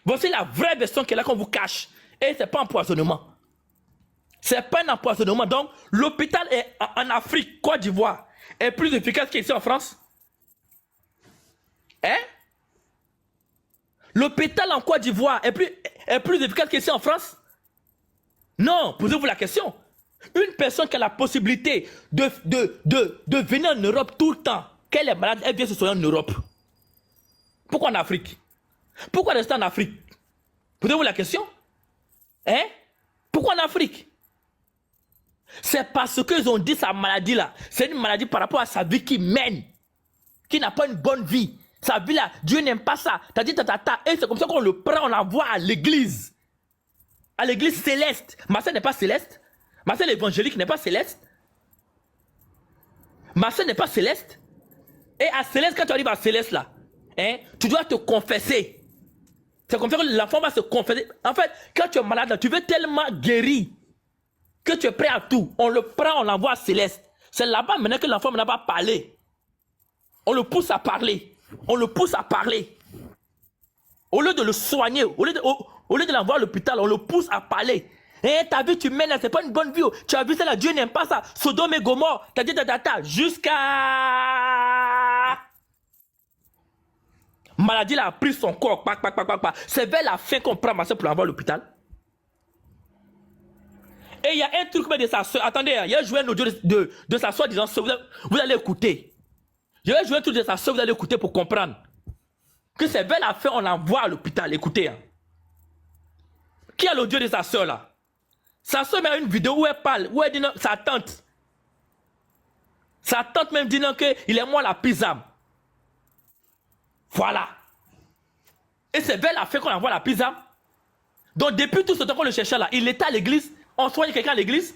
Voici la vraie version qui est là qu'on vous cache. Et ce n'est pas empoisonnement. Ce n'est pas un empoisonnement. Donc, l'hôpital en Afrique, Côte d'Ivoire, est plus efficace qu'ici en France. Hein? L'hôpital en Côte d'Ivoire est plus efficace qu'ici en France? Non, posez-vous la question. Une personne qui a la possibilité de venir en Europe tout le temps, qu'elle est malade, elle vient se soigner en Europe. Pourquoi en Afrique? Pourquoi rester en Afrique? Posez-vous la question. Hein? Pourquoi en Afrique? C'est parce qu'ils ont dit sa maladie là. C'est une maladie par rapport à sa vie qui mène. Qui n'a pas une bonne vie. Sa vie là, Dieu n'aime pas ça. T'as dit tata. Et c'est comme ça qu'on le prend, on l'envoie à l'église. À l'église céleste. Marcel n'est pas céleste. Marcel évangélique n'est pas céleste. Marcel n'est pas céleste. Et à céleste, quand tu arrives à céleste là, hein, tu dois te confesser. C'est comme ça que l'enfant va se confesser. En fait, quand tu es malade là, tu veux tellement guérir que tu es prêt à tout. On le prend, on l'envoie à céleste. C'est là-bas maintenant que l'enfant n'a pas parlé. On le pousse à parler. On le pousse à parler. Au lieu de le soigner, au lieu de l'envoyer à l'hôpital, on le pousse à parler. Eh, ta vie, tu mènes, c'est pas une bonne vie. Tu as vu ça là, Dieu n'aime pas ça. Sodome et Gomorrhe, t'as dit tata, jusqu'à... Maladie là a pris son corps, c'est vers la fin qu'on prend Marcel pour l'envoyer à l'hôpital. Et il y a un truc de sa soeur, attendez, il y a joué un audio de sa soeur disant, vous allez écouter. Je vais jouer un truc de sa soeur, vous allez écouter pour comprendre. Que c'est vers la fin, on l'envoie à l'hôpital, écoutez. Hein. Qui a l'audio de sa soeur là? Sa soeur met une vidéo où elle parle, où elle dit non, sa tante. Sa tante même dit non qu'il est moi la pizza. Voilà. Et c'est vers la fin qu'on envoie la pizza. Donc depuis tout ce temps qu'on le cherchait là, il était à l'église. On soigne quelqu'un à l'église?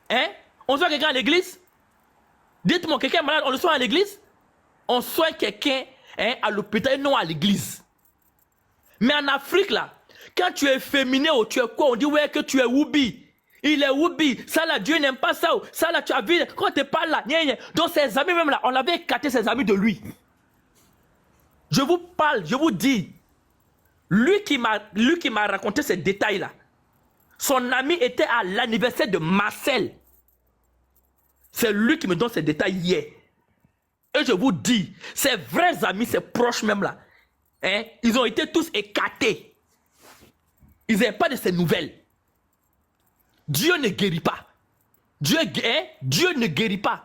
Hein? On soigne quelqu'un à l'église? Dites-moi, quelqu'un est malade, on le soigne à l'église? On soigne quelqu'un hein, à l'hôpital et non à l'église. Mais en Afrique là, quand tu es féminin ou tu es quoi, on dit ouais que tu es Woubi. Il est Woubi. Ça là, Dieu n'aime pas ça. Ça là, tu as vu, quand tu parles là, donc ses amis même là, on avait écarté ses amis de lui. Je vous parle, je vous dis, lui qui m'a raconté ces détails là, son ami était à l'anniversaire de Marcel. C'est lui qui me donne ces détails hier. Et je vous dis, ses vrais amis, ses proches même là, hein, ils ont été tous écartés. Ils n'avaient pas de ces nouvelles. Dieu ne guérit pas. Dieu ne guérit pas.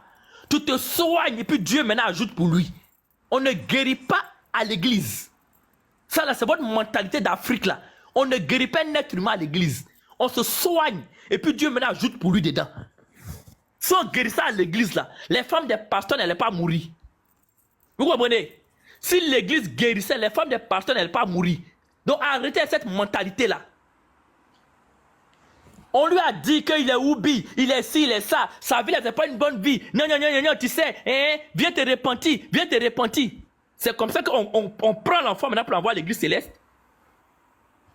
Tu te soignes et puis Dieu maintenant ajoute pour lui. On ne guérit pas à l'église. Ça là, c'est votre mentalité d'Afrique là. On ne guérit pas un être humain à l'église. On se soigne et puis Dieu maintenant ajoute pour lui dedans. Si on guérit ça à l'église là, les femmes des pasteurs n'allaient pas mourir. Vous comprenez? Si l'église guérissait, les femmes des pasteurs n'allaient pas mourir. Donc arrêtez cette mentalité là. On lui a dit qu'il est Oubi, il est ci, il est ça. Sa vie, c'est pas une bonne vie. Non, tu sais, hein, viens te repentir. C'est comme ça qu'on prend l'enfant maintenant pour l'envoyer à l'église céleste.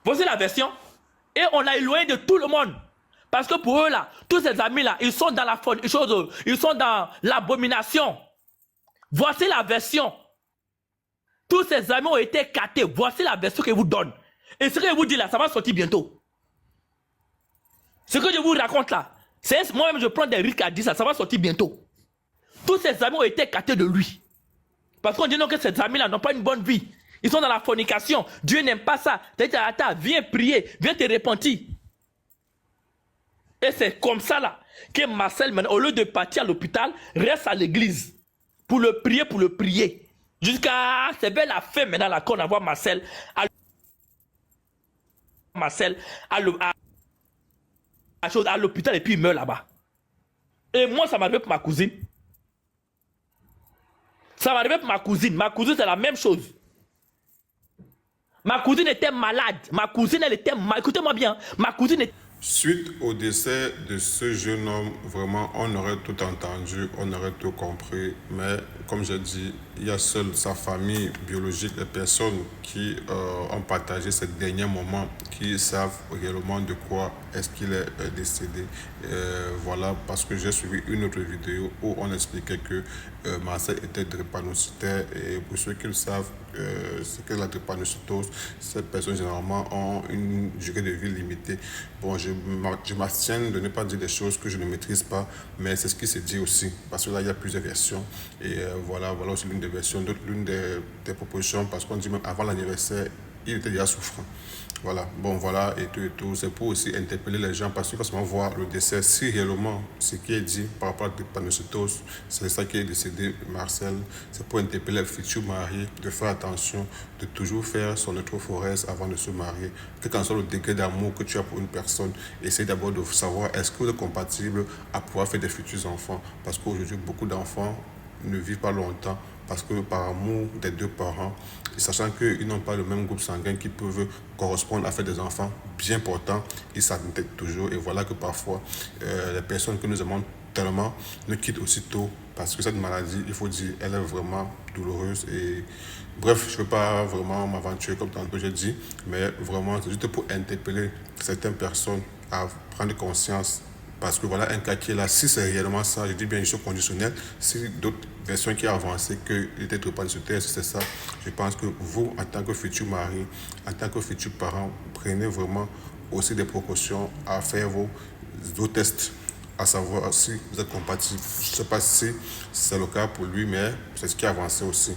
Voici la version. Et on l'a éloigné de tout le monde. Parce que pour eux là, tous ces amis là, ils sont dans la chose, ils sont dans l'abomination. Voici la version. Tous ces amis ont été écartés. Voici la version que je vous donne. Et ce que je vous dis là, ça va sortir bientôt. Ce que je vous raconte là, c'est moi-même je prends des risques à dire ça, ça va sortir bientôt. Tous ces amis ont été écartés de lui. Parce qu'on dit non que ces amis là n'ont pas une bonne vie. Ils sont dans la fornication. Dieu n'aime pas ça. Viens prier, viens te repentir. Et c'est comme ça là que Marcel, maintenant, au lieu de partir à l'hôpital, reste à l'église. Pour le prier. Jusqu'à c'est vers la fin maintenant là qu'on envoie Marcel à l'hôpital et puis il meurt là-bas. Et moi ça m'arrive pour ma cousine. Ça m'arrive pour ma cousine. Ma cousine c'est la même chose. Ma cousine était malade. Ma cousine elle était malade. Écoutez-moi bien. Ma cousine était... Suite au décès de ce jeune homme, vraiment, on aurait tout entendu, on aurait tout compris. Mais comme j'ai dit, il y a seule sa famille biologique, les personnes qui ont partagé ces derniers moments, qui savent réellement de quoi est-ce qu'il est décédé. Voilà, parce que j'ai suivi une autre vidéo où on expliquait que Marcel était drépanocytaire. Et pour ceux qui le savent, ce qu'est la drépanocytose, ces personnes généralement ont une durée de vie limitée. Bon, je m'abstiens de ne pas dire des choses que je ne maîtrise pas, mais c'est ce qui se dit aussi, parce que là, il y a plusieurs versions. Et voilà aussi l'une des versions, l'une des propositions, parce qu'on dit même avant l'anniversaire, il était déjà souffrant. Voilà, bon voilà, et tout. C'est pour aussi interpeller les gens parce que quand on voit le décès, si réellement ce qui est dit par rapport à la drépanocytose, c'est ça qui est décédé, Marcel, c'est pour interpeller les futurs mariés de faire attention, de toujours faire son électrophorèse avant de se marier. Quel qu'en soit le degré d'amour que tu as pour une personne, essaye d'abord de savoir est-ce que vous êtes compatible à pouvoir faire des futurs enfants. Parce qu'aujourd'hui, beaucoup d'enfants ne vivent pas longtemps parce que par amour des deux parents, sachant qu'ils n'ont pas le même groupe sanguin qui peuvent correspondre à faire des enfants bien portants, ils s'entêtent toujours. Et voilà que parfois, les personnes que nous aimons tellement nous quittent aussitôt parce que cette maladie, il faut dire, elle est vraiment douloureuse. Et bref, je ne veux pas vraiment m'aventurer comme tantôt j'ai dit, mais vraiment, c'est juste pour interpeller certaines personnes à prendre conscience parce que voilà un cas qui est là, si c'est réellement ça, je dis bien, je suis conditionnel. Si d'autres versions qui ont avancé qu'il était trop pas sur terre, si c'est ça, je pense que vous, en tant que futur mari, en tant que futur parent, prenez vraiment aussi des précautions à faire vos tests, à savoir si vous êtes compatible. Je ne sais pas si c'est le cas pour lui, mais c'est ce qui a avancé aussi.